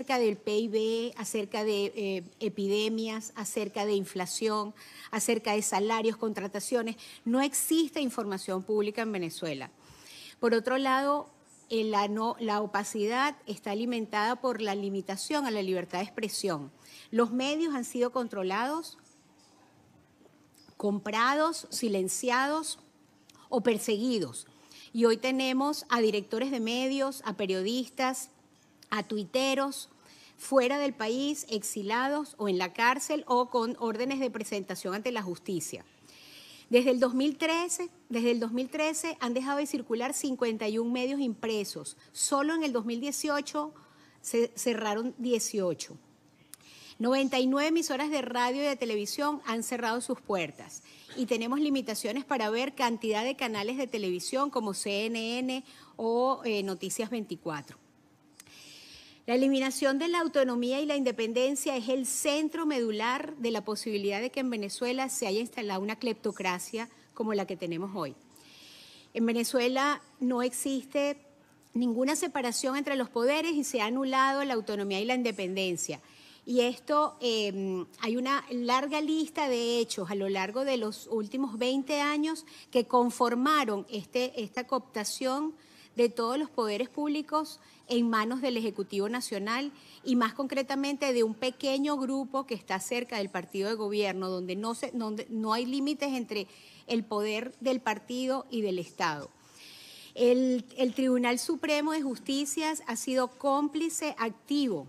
acerca del PIB, acerca de epidemias, acerca de inflación, acerca de salarios, contrataciones. No existe información pública en Venezuela. Por otro lado, la opacidad está alimentada por la limitación a la libertad de expresión. Los medios han sido controlados, comprados, silenciados o perseguidos. Y hoy tenemos a directores de medios, a periodistas, a tuiteros fuera del país, exilados o en la cárcel o con órdenes de presentación ante la justicia. Desde el 2013 han dejado de circular 51 medios impresos. Solo en el 2018 se cerraron 18. 99 emisoras de radio y de televisión han cerrado sus puertas y tenemos limitaciones para ver cantidad de canales de televisión como CNN o Noticias 24. La eliminación de la autonomía y la independencia es el centro medular de la posibilidad de que en Venezuela se haya instalado una cleptocracia como la que tenemos hoy. En Venezuela no existe ninguna separación entre los poderes y se ha anulado la autonomía y la independencia. Y esto, hay una larga lista de hechos a lo largo de los últimos 20 años que conformaron esta cooptación de todos los poderes públicos en manos del Ejecutivo Nacional y más concretamente de un pequeño grupo que está cerca del partido de gobierno, donde no hay límites entre el poder del partido y del Estado. El Tribunal Supremo de Justicia ha sido cómplice activo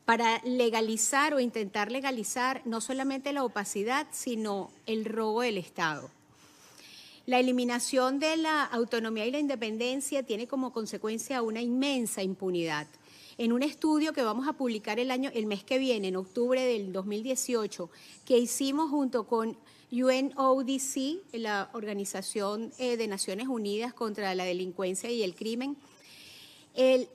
para legalizar o intentar legalizar no solamente la opacidad, sino el robo del Estado. La eliminación de la autonomía y la independencia tiene como consecuencia una inmensa impunidad. En un estudio que vamos a publicar el mes que viene, en octubre del 2018, que hicimos junto con UNODC, la Organización de Naciones Unidas contra la Delincuencia y el Crimen, el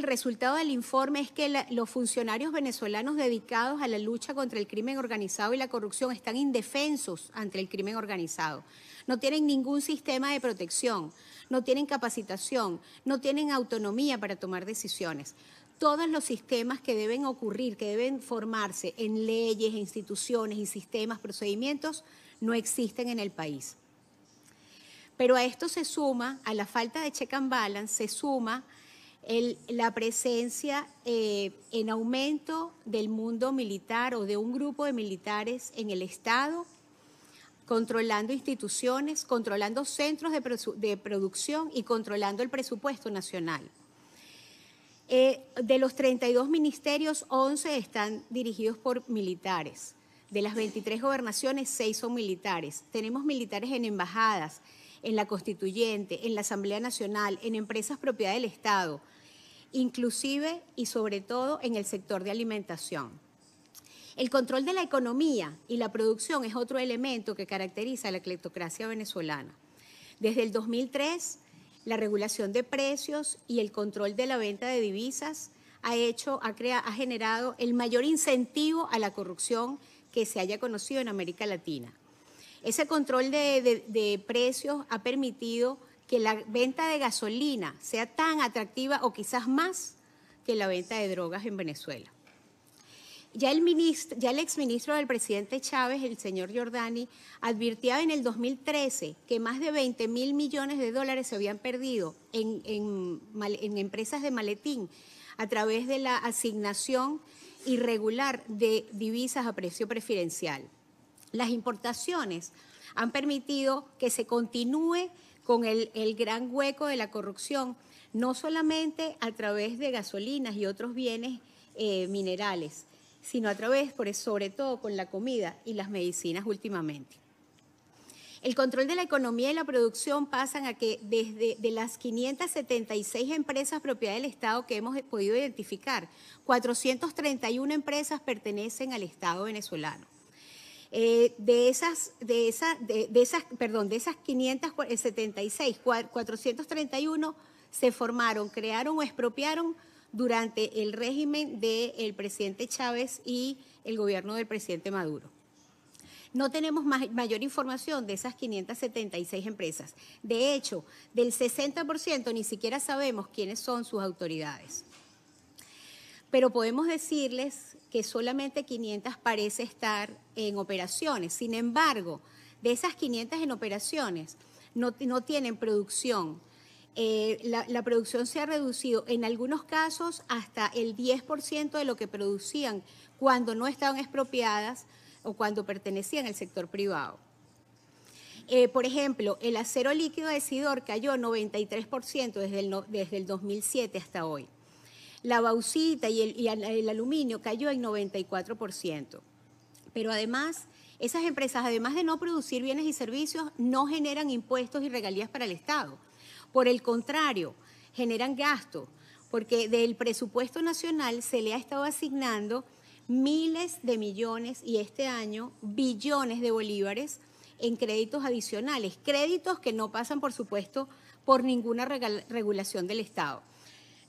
resultado del informe es que los funcionarios venezolanos dedicados a la lucha contra el crimen organizado y la corrupción están indefensos ante el crimen organizado. No tienen ningún sistema de protección, no tienen capacitación, no tienen autonomía para tomar decisiones. Todos los sistemas que deben ocurrir, que deben formarse en leyes, instituciones y sistemas, procedimientos, no existen en el país. Pero a esto se suma, a la falta de check and balance, se suma la presencia en aumento del mundo militar o de un grupo de militares en el Estado, controlando instituciones, controlando centros de producción y controlando el presupuesto nacional. De los 32 ministerios, 11 están dirigidos por militares. De las 23 gobernaciones, 6 son militares. Tenemos militares en embajadas, en la Constituyente, en la Asamblea Nacional, en empresas propiedad del Estado, inclusive y sobre todo en el sector de alimentación. El control de la economía y la producción es otro elemento que caracteriza a la cleptocracia venezolana. Desde el 2003, la regulación de precios y el control de la venta de divisas ha generado el mayor incentivo a la corrupción que se haya conocido en América Latina. Ese control de precios ha permitido que la venta de gasolina sea tan atractiva o quizás más que la venta de drogas en Venezuela. Ya el exministro del presidente Chávez, el señor Giordani, advirtió en el 2013 que más de 20.000 millones de dólares se habían perdido en empresas de maletín a través de la asignación irregular de divisas a precio preferencial. Las importaciones han permitido que se continúe con el gran hueco de la corrupción, no solamente a través de gasolinas y otros bienes minerales, sino a través, sobre todo con la comida y las medicinas últimamente. El control de la economía y la producción pasan a que de las 576 empresas propiedad del Estado que hemos podido identificar, 431 empresas pertenecen al Estado venezolano. De esas 576, 431 se formaron, crearon o expropiaron durante el régimen del presidente Chávez y el gobierno del presidente Maduro. No tenemos mayor información de esas 576 empresas. De hecho, del 60% ni siquiera sabemos quiénes son sus autoridades. pero podemos decirles que solamente 500 parece estar en operaciones. Sin embargo, de esas 500 en operaciones, no tienen producción. La producción se ha reducido en algunos casos hasta el 10% de lo que producían cuando no estaban expropiadas o cuando pertenecían al sector privado. Por ejemplo, el acero líquido decidor cayó 93% desde el 2007 hasta hoy. La bauxita y el aluminio cayó en 94%. Pero además, esas empresas, además de no producir bienes y servicios, no generan impuestos y regalías para el Estado. Por el contrario, generan gastos, porque del presupuesto nacional se le ha estado asignando miles de millones y este año billones de bolívares en créditos adicionales, créditos que no pasan, por supuesto, por ninguna regulación del Estado.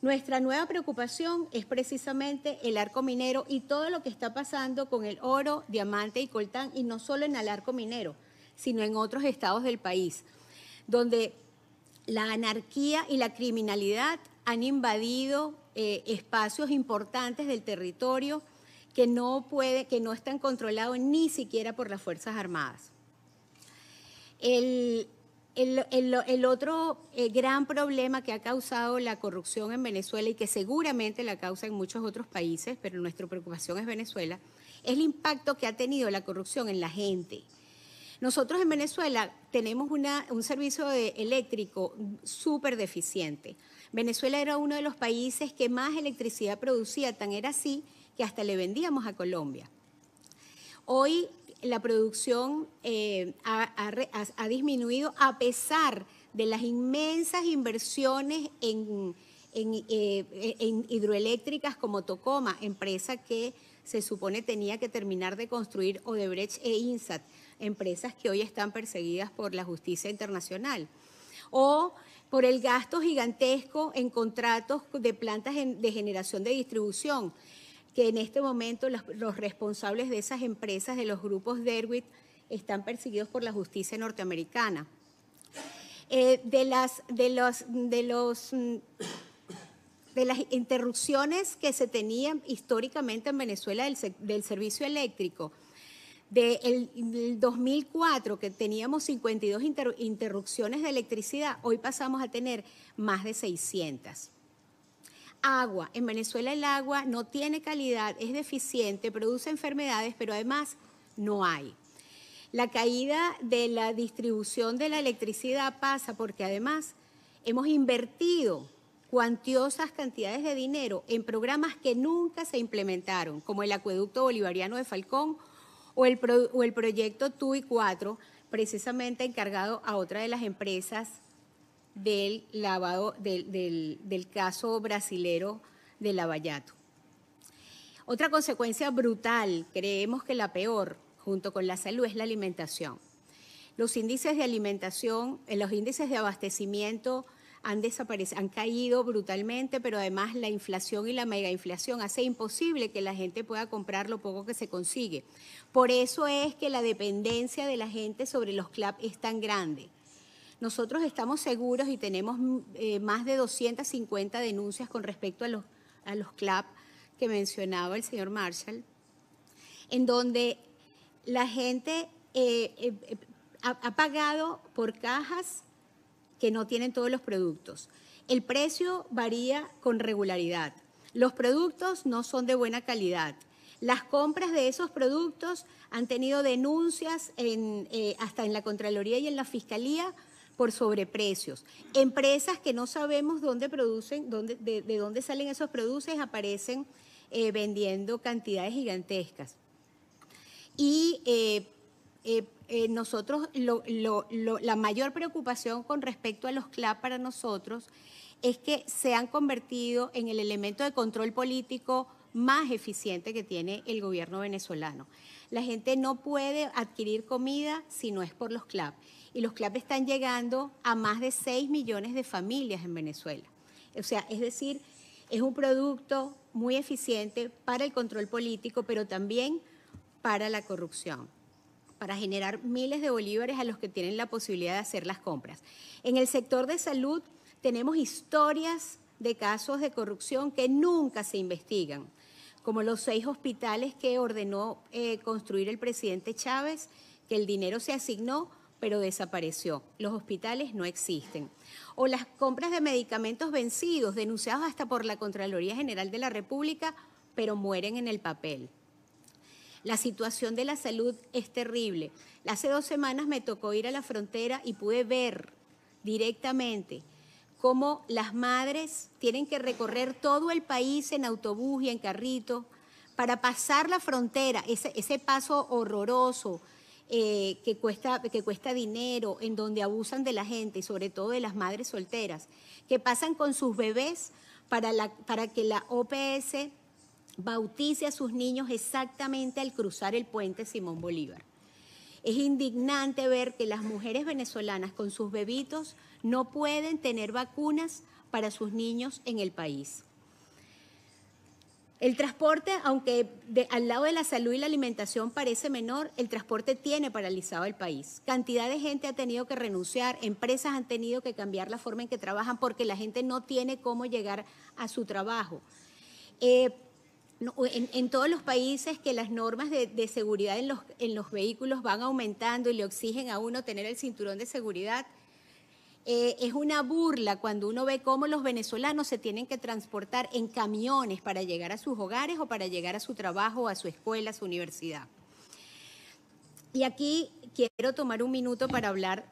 Nuestra nueva preocupación es precisamente el arco minero y todo lo que está pasando con el oro, diamante y coltán, y no solo en el arco minero, sino en otros estados del país, donde la anarquía y la criminalidad han invadido espacios importantes del territorio que no están controlados ni siquiera por las Fuerzas Armadas. El otro gran problema que ha causado la corrupción en Venezuela y que seguramente la causa en muchos otros países, pero nuestra preocupación es Venezuela, es el impacto que ha tenido la corrupción en la gente. Nosotros en Venezuela tenemos un servicio eléctrico súper deficiente. Venezuela era uno de los países que más electricidad producía, tan era así que hasta le vendíamos a Colombia. Hoy la producción ha disminuido a pesar de las inmensas inversiones en hidroeléctricas como Tocoma, empresa que se supone tenía que terminar de construir Odebrecht e INSAT, empresas que hoy están perseguidas por la justicia internacional. O por el gasto gigantesco en contratos de plantas de generación de distribución, que en este momento los responsables de esas empresas, de los grupos Derwit, están perseguidos por la justicia norteamericana. De las interrupciones que se tenían históricamente en Venezuela del servicio eléctrico, del 2004, que teníamos 52 interrupciones de electricidad, hoy pasamos a tener más de 600. Agua. En Venezuela el agua no tiene calidad, es deficiente, produce enfermedades, pero además no hay. La caída de la distribución de la electricidad pasa porque además hemos invertido cuantiosas cantidades de dinero en programas que nunca se implementaron, como el acueducto bolivariano de Falcón o el proyecto TUI 4, precisamente encargado a otra de las empresas del lavado del caso brasilero de Lavallato. Otra consecuencia brutal, creemos que la peor, junto con la salud, es la alimentación. Los índices de alimentación, los índices de abastecimiento han caído brutalmente, pero además la inflación y la megainflación hace imposible que la gente pueda comprar lo poco que se consigue. Por eso es que la dependencia de la gente sobre los CLAP es tan grande. Nosotros estamos seguros y tenemos más de 250 denuncias con respecto a los CLAP que mencionaba el señor Marshall, en donde la gente ha pagado por cajas que no tienen todos los productos. El precio varía con regularidad. Los productos no son de buena calidad. Las compras de esos productos han tenido denuncias hasta en la Contraloría y en la Fiscalía por sobreprecios. Empresas que no sabemos dónde producen, de dónde salen esos productos, aparecen vendiendo cantidades gigantescas. Y nosotros, la mayor preocupación con respecto a los CLAP para nosotros es que se han convertido en el elemento de control político más eficiente que tiene el gobierno venezolano. La gente no puede adquirir comida si no es por los CLAP. Y los CLAP están llegando a más de 6 millones de familias en Venezuela. O sea, es decir, es un producto muy eficiente para el control político, pero también para la corrupción, para generar miles de bolívares a los que tienen la posibilidad de hacer las compras. En el sector de salud tenemos historias de casos de corrupción que nunca se investigan. como los 6 hospitales que ordenó construir el presidente Chávez, que el dinero se asignó, pero desapareció. Los hospitales no existen. O las compras de medicamentos vencidos, denunciados hasta por la Contraloría General de la República, pero mueren en el papel. La situación de la salud es terrible. Hace 2 semanas me tocó ir a la frontera y pude ver directamente cómo las madres tienen que recorrer todo el país en autobús y en carrito para pasar la frontera, ese paso horroroso que cuesta dinero, en donde abusan de la gente y sobre todo de las madres solteras, que pasan con sus bebés para que la OPS bautice a sus niños exactamente al cruzar el puente Simón Bolívar. Es indignante ver que las mujeres venezolanas con sus bebitos no pueden tener vacunas para sus niños en el país. El transporte, aunque al lado de la salud y la alimentación parece menor, el transporte tiene paralizado el país. Cantidad de gente ha tenido que renunciar, empresas han tenido que cambiar la forma en que trabajan porque la gente no tiene cómo llegar a su trabajo. En todos los países que las normas de seguridad en los vehículos van aumentando y le exigen a uno tener el cinturón de seguridad, es una burla cuando uno ve cómo los venezolanos se tienen que transportar en camiones para llegar a sus hogares o para llegar a su trabajo, a su escuela, a su universidad. Y aquí quiero tomar un minuto para hablar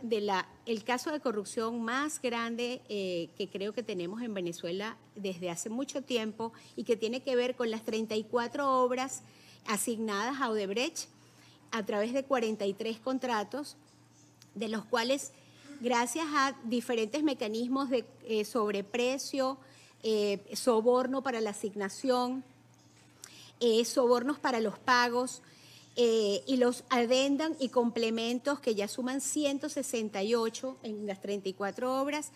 el caso de corrupción más grande que creo que tenemos en Venezuela desde hace mucho tiempo y que tiene que ver con las 34 obras asignadas a Odebrecht a través de 43 contratos, de los cuales, gracias a diferentes mecanismos de sobreprecio, soborno para la asignación, sobornos para los pagos, y los adendan y complementos que ya suman 168 en las 34 obras,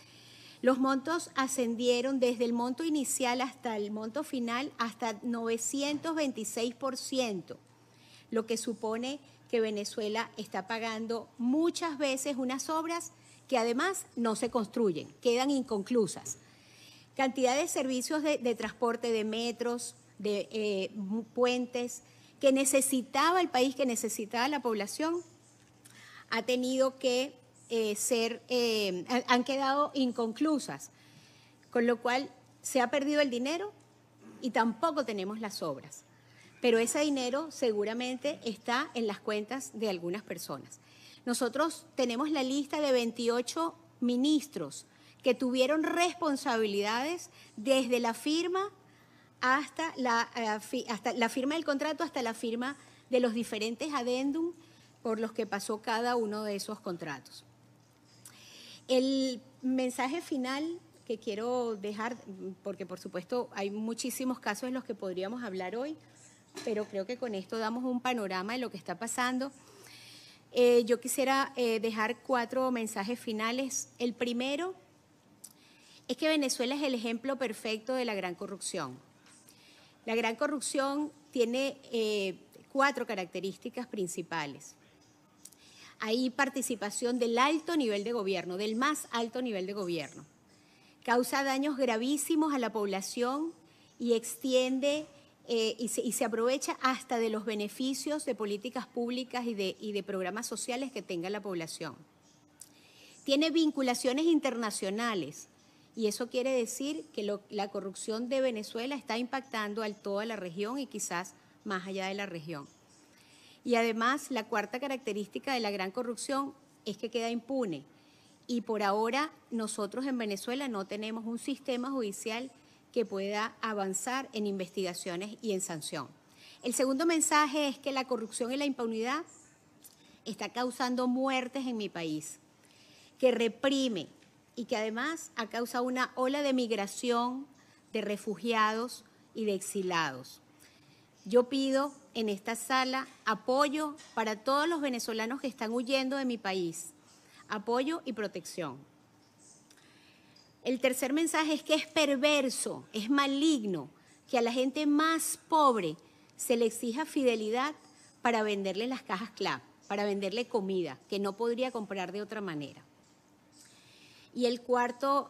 los montos ascendieron desde el monto inicial hasta el monto final hasta 926%, lo que supone que Venezuela está pagando muchas veces unas obras que además no se construyen, quedan inconclusas. Cantidad de servicios de transporte, de metros, de puentes, que necesitaba el país, que necesitaba la población, ha tenido que han quedado inconclusas, con lo cual se ha perdido el dinero y tampoco tenemos las obras. Pero ese dinero seguramente está en las cuentas de algunas personas. Nosotros tenemos la lista de 28 ministros que tuvieron responsabilidades desde la firma hasta la firma del contrato, hasta la firma de los diferentes adendum por los que pasó cada uno de esos contratos. El mensaje final que quiero dejar, porque por supuesto hay muchísimos casos en los que podríamos hablar hoy, pero creo que con esto damos un panorama de lo que está pasando. Yo quisiera dejar 4 mensajes finales. El primero es que Venezuela es el ejemplo perfecto de la gran corrupción. La gran corrupción tiene 4 características principales. Hay participación del alto nivel de gobierno, del más alto nivel de gobierno. Causa daños gravísimos a la población y extiende y se aprovecha hasta de los beneficios de políticas públicas y de programas sociales que tenga la población. Tiene vinculaciones internacionales. Y eso quiere decir que la corrupción de Venezuela está impactando a toda la región y quizás más allá de la región. Y además, la 4ª característica de la gran corrupción es que queda impune. Y por ahora, nosotros en Venezuela no tenemos un sistema judicial que pueda avanzar en investigaciones y en sanción. El segundo mensaje es que la corrupción y la impunidad está causando muertes en mi país, que reprime, y que además ha causado una ola de migración de refugiados y de exilados. Yo pido en esta sala apoyo para todos los venezolanos que están huyendo de mi país, apoyo y protección. El tercer mensaje es que es perverso, es maligno, que a la gente más pobre se le exija fidelidad para venderle las cajas CLAP, para venderle comida, que no podría comprar de otra manera. Y el cuarto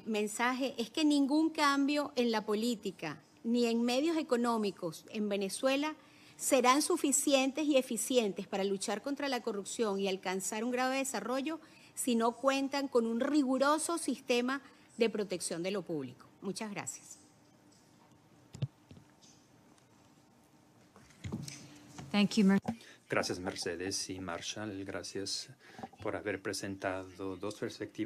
mensaje es que ningún cambio en la política ni en medios económicos en Venezuela serán suficientes y eficientes para luchar contra la corrupción y alcanzar un grado de desarrollo si no cuentan con un riguroso sistema de protección de lo público. Muchas gracias. Thank you, Gracias, Mercedes y Marshall. Gracias por haber presentado dos perspectivas